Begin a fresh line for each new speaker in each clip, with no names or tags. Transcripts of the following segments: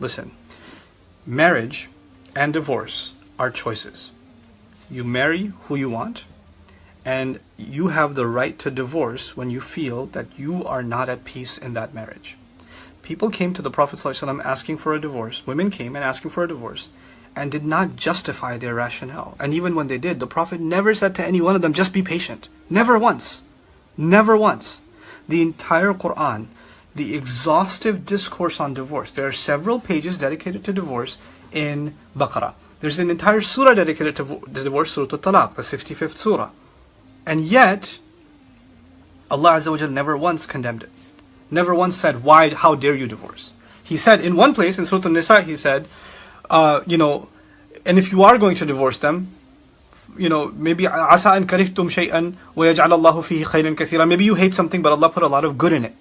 Listen, marriage and divorce are choices. You marry who you want, and you have the right to divorce when you feel that you are not at peace in that marriage. People came to the Prophet ﷺ asking for a divorce. Women came and asking for a divorce and did not justify their rationale. And even when they did, the Prophet never said to any one of them, just be patient. Never once. Never once. The entire Quran, the exhaustive discourse on divorce. There are several pages dedicated to divorce in Baqarah. There's an entire surah dedicated to the divorce, Surah Al-Talaq, the 65th surah. And yet, Allah Azza wa Jal never once condemned it. Never once said, why, how dare you divorce? He said in one place, in Surah An-Nisa, he said, and if you are going to divorce them, maybe عَسَىٰ أَن كَرِهْتُمْ شَيْئًا وَيَجْعَلَ اللَّهُ فِيهِ خَيْرًا كَثِيرًا. Maybe you hate something, but Allah put a lot of good in it.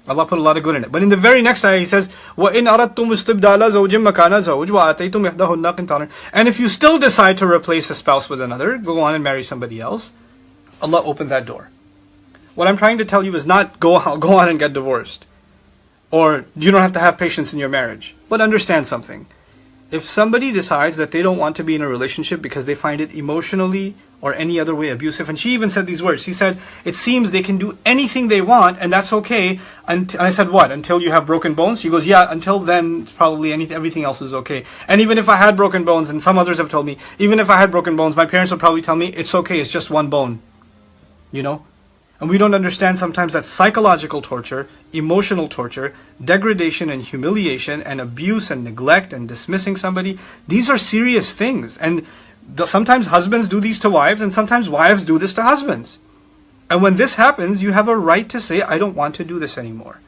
Allah put a lot of good in it. But in the very next ayah, He says, وَإِنْ أَرَدْتُمْ اسْتِبْدَالَ زَوْجٍ مَكَانَ زَوْجٍ وَآتَيْتُمْ إِحْدَاهُنَّ قِنْطَارًا. And if you still decide to replace a spouse with another, go on and marry somebody else, Allah opened that door. What I'm trying to tell you is not go on and get divorced. Or you don't have to have patience in your marriage. But understand something. If somebody decides that they don't want to be in a relationship because they find it emotionally or any other way abusive, and she even said these words, she said, it seems they can do anything they want and that's okay. And I said, what? Until you have broken bones? She goes, yeah, until then probably everything else is okay. And even if I had broken bones, and some others have told me, even if I had broken bones, my parents would probably tell me, it's okay, it's just one bone. And we don't understand sometimes that psychological torture, emotional torture, degradation and humiliation and abuse and neglect and dismissing somebody, these are serious things. And sometimes husbands do these to wives, and sometimes wives do this to husbands. And when this happens, you have a right to say, I don't want to do this anymore.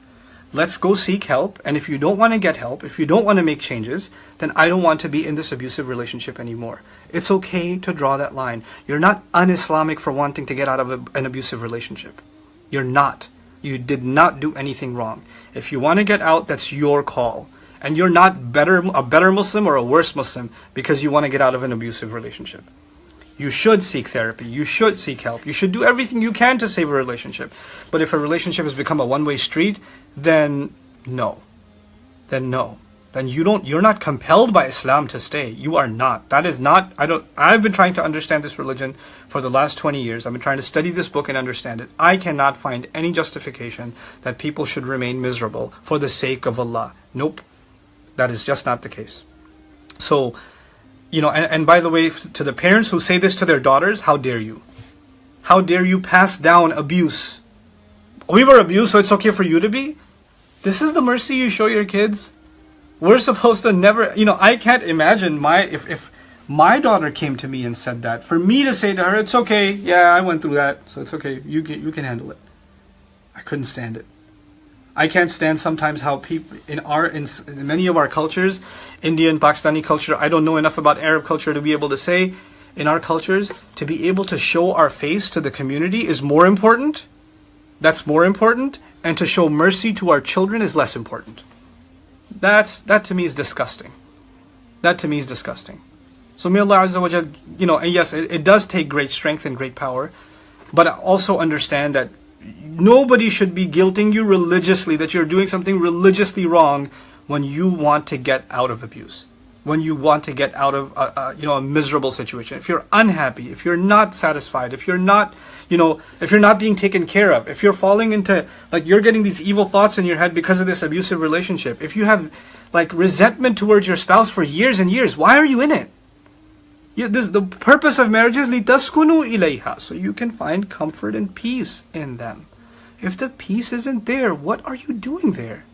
Let's go seek help. And if you don't want to get help, if you don't want to make changes, then I don't want to be in this abusive relationship anymore. It's okay to draw that line. You're not un-Islamic for wanting to get out of an abusive relationship. You're not. You did not do anything wrong. If you want to get out, that's your call. And you're not a better Muslim or a worse Muslim because you want to get out of an abusive relationship. You should seek therapy. You should seek help. You should do everything you can to save a relationship. But if a relationship has become a one-way street, then no. Then no. Then you're not compelled by Islam to stay. You are not. That is not, I've been trying to understand this religion for the last 20 years. I've been trying to study this book and understand it. I cannot find any justification that people should remain miserable for the sake of Allah. Nope. That is just not the case. So, and by the way, to the parents who say this to their daughters, how dare you? How dare you pass down abuse? We were abused, so it's okay for you to be? This is the mercy you show your kids? We're supposed to never, I can't imagine if my daughter came to me and said that, for me to say to her, it's okay, yeah, I went through that, so it's okay, you can handle it. I couldn't stand it. I can't stand sometimes how people in many of our cultures, Indian, Pakistani culture, I don't know enough about Arab culture to be able to say, in our cultures, to be able to show our face to the community is more important. That's more important. And to show mercy to our children is less important. That to me is disgusting. That to me is disgusting. So may Allah Azza wa Jal, and yes, it does take great strength and great power, but also understand that nobody should be guilting you religiously that you're doing something religiously wrong when you want to get out of abuse, when you want to get out of a miserable situation. If you're unhappy, if you're not satisfied, if you're not being taken care of, if you're falling into, you're getting these evil thoughts in your head because of this abusive relationship, if you have resentment towards your spouse for years and years, why are you in it? The purpose of marriage is لِتَسْكُنُوا إِلَيْهَا, so you can find comfort and peace in them. If the peace isn't there, what are you doing there?